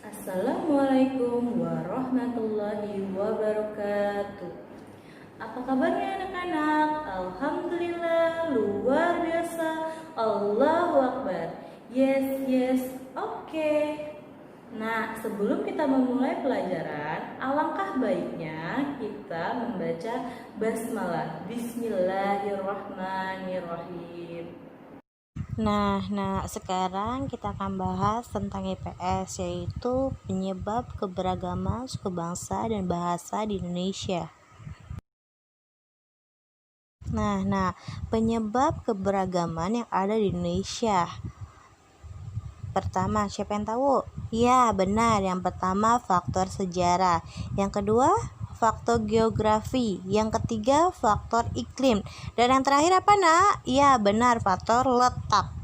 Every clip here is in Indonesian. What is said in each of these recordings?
Assalamualaikum warahmatullahi wabarakatuh. Apa kabarnya anak-anak? Alhamdulillah, luar biasa. Allahu Akbar. Yes, yes, oke. Nah, sebelum kita memulai pelajaran, alangkah baiknya kita membaca basmalah. Bismillahirrahmanirrahim. Nah, sekarang kita akan bahas tentang IPS, yaitu penyebab keberagaman suku bangsa dan bahasa di Indonesia. Nah, penyebab keberagaman yang ada di Indonesia. Pertama, siapa yang tahu? Ya, benar. Yang pertama, faktor sejarah. Yang kedua, faktor geografi. Yang ketiga, faktor iklim. Dan yang terakhir apa, Nak? Ya, benar, faktor letak.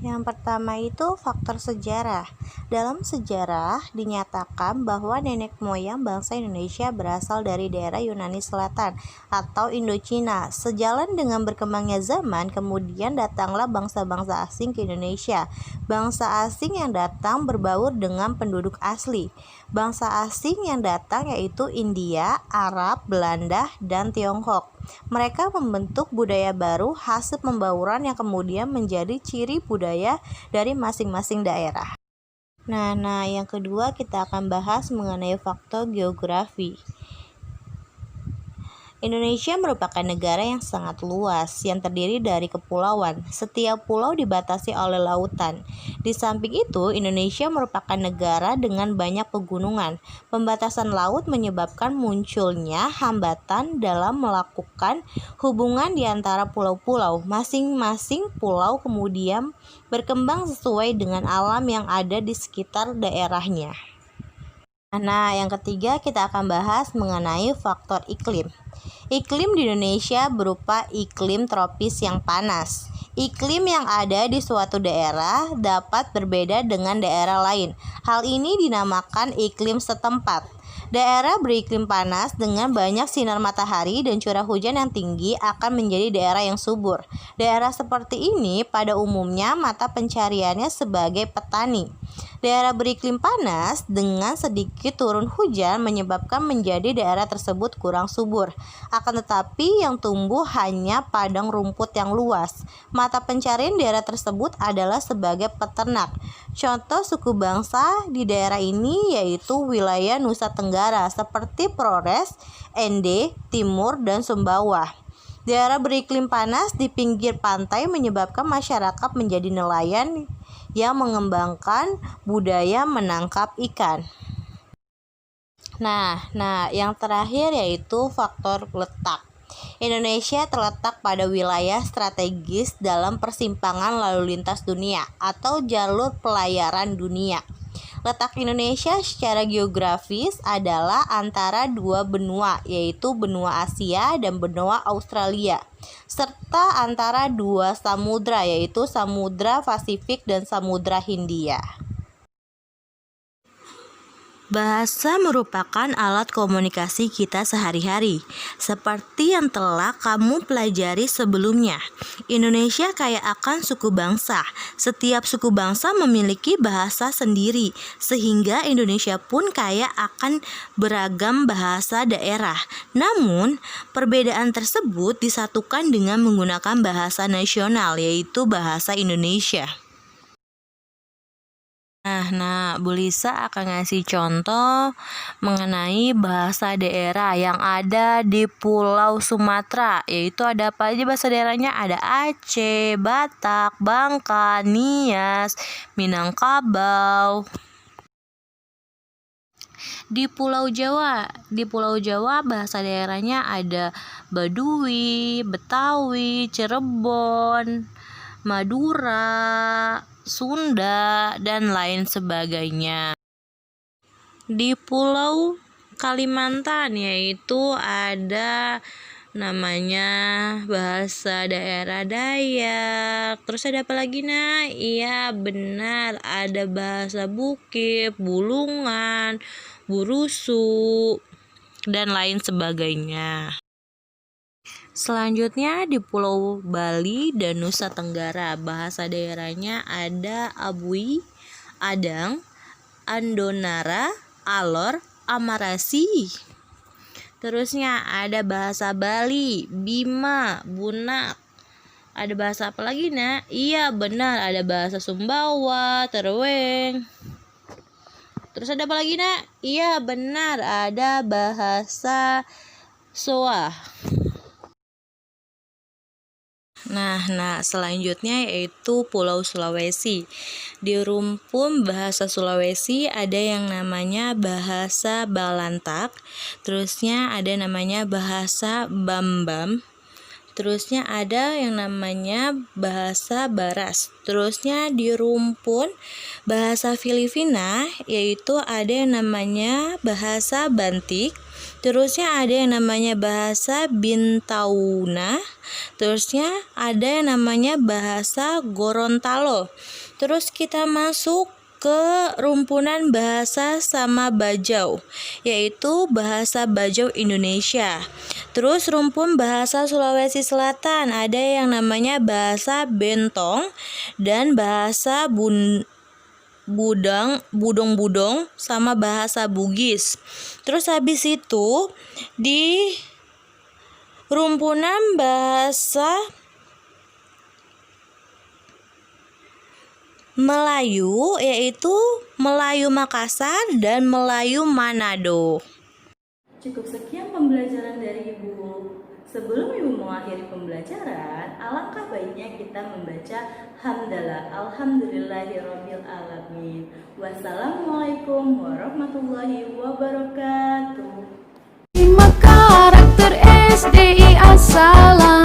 Yang pertama itu faktor sejarah. Dalam sejarah dinyatakan bahwa nenek moyang bangsa Indonesia berasal dari daerah Yunani Selatan atau Indochina. Sejalan dengan berkembangnya zaman, kemudian datanglah bangsa-bangsa asing ke Indonesia. Bangsa asing yang datang berbaur dengan penduduk asli. Bangsa asing yang datang yaitu India, Arab, Belanda, dan Tiongkok. Mereka membentuk budaya baru hasil pembauran yang kemudian menjadi ciri budaya dari masing-masing daerah. Nah, yang kedua kita akan bahas mengenai faktor geografi. Indonesia merupakan negara yang sangat luas yang terdiri dari kepulauan. Setiap pulau dibatasi oleh lautan. Di samping itu, Indonesia merupakan negara dengan banyak pegunungan. Pembatasan laut menyebabkan munculnya hambatan dalam melakukan hubungan di antara pulau-pulau. Masing-masing pulau kemudian berkembang sesuai dengan alam yang ada di sekitar daerahnya. Nah, yang ketiga kita akan bahas mengenai faktor iklim. Iklim di Indonesia berupa iklim tropis yang panas. Iklim yang ada di suatu daerah dapat berbeda dengan daerah lain. Hal ini dinamakan iklim setempat. Daerah beriklim panas dengan banyak sinar matahari dan curah hujan yang tinggi akan menjadi daerah yang subur. Daerah seperti ini pada umumnya mata pencariannya sebagai petani. Daerah beriklim panas dengan sedikit turun hujan menyebabkan menjadi daerah tersebut kurang subur. Akan tetapi yang tumbuh hanya padang rumput yang luas. Mata pencarian daerah tersebut adalah sebagai peternak. Contoh suku bangsa di daerah ini yaitu wilayah Nusa Tenggara seperti Flores, Ende, Timur, dan Sumbawa. Daerah beriklim panas di pinggir pantai menyebabkan masyarakat menjadi nelayan yang mengembangkan budaya menangkap ikan. Nah, yang terakhir yaitu faktor letak. Indonesia terletak pada wilayah strategis dalam persimpangan lalu lintas dunia atau jalur pelayaran dunia. Letak Indonesia secara geografis adalah antara dua benua, yaitu benua Asia dan benua Australia, serta antara dua samudra, yaitu Samudra Pasifik dan Samudra Hindia. Bahasa merupakan alat komunikasi kita sehari-hari, seperti yang telah kamu pelajari sebelumnya. Indonesia kaya akan suku bangsa. Setiap suku bangsa memiliki bahasa sendiri, sehingga Indonesia pun kaya akan beragam bahasa daerah. Namun, perbedaan tersebut disatukan dengan menggunakan bahasa nasional, yaitu bahasa Indonesia. Nah, Bu Lisa akan ngasih contoh mengenai bahasa daerah yang ada di Pulau Sumatera, yaitu ada apa aja bahasa daerahnya? Ada Aceh, Batak, Bangka, Nias, Minangkabau. Di Pulau Jawa bahasa daerahnya ada Baduy, Betawi, Cirebon, Madura, Sunda, dan lain sebagainya. Di Pulau Kalimantan yaitu ada namanya bahasa daerah Dayak. Terus ada apa lagi, Nah? Iya, benar, ada bahasa Bukit, Bulungan, Burusu, dan lain sebagainya. Selanjutnya di Pulau Bali dan Nusa Tenggara, bahasa daerahnya ada Abui, Adang, Andonara, Alor, Amarasi. Terusnya ada bahasa Bali, Bima, Bunak. Ada bahasa apa lagi, Nak? Iya, benar, ada bahasa Sumbawa, Terweng. Terus ada apa lagi, Nak? Iya, benar, ada bahasa Soa. Nah, selanjutnya yaitu Pulau Sulawesi. Di rumpun bahasa Sulawesi ada yang namanya bahasa Balantak, terusnya ada namanya bahasa Bambam, terusnya ada yang namanya bahasa Baras. Terusnya di rumpun bahasa Filipina yaitu ada yang namanya bahasa Bantik. Terusnya ada yang namanya bahasa Bintauna. Terusnya ada yang namanya bahasa Gorontalo. Terus kita masuk ke rumpunan bahasa sama Bajau, yaitu bahasa Bajau Indonesia. Terus rumpun bahasa Sulawesi Selatan ada yang namanya bahasa Bentong dan bahasa Budong-Budong sama bahasa Bugis. Terus habis itu di rumpunan bahasa Melayu yaitu Melayu Makassar dan Melayu Manado. Cukup sekian pembelajaran dari Ibu. Sebelum Ibu mengakhiri pembelajaran, alangkah baiknya kita membaca hamdalah, alhamdulillahirabbil alamin. Wassalamualaikum warahmatullahi wabarakatuh. 5 karakter SDI Assalam.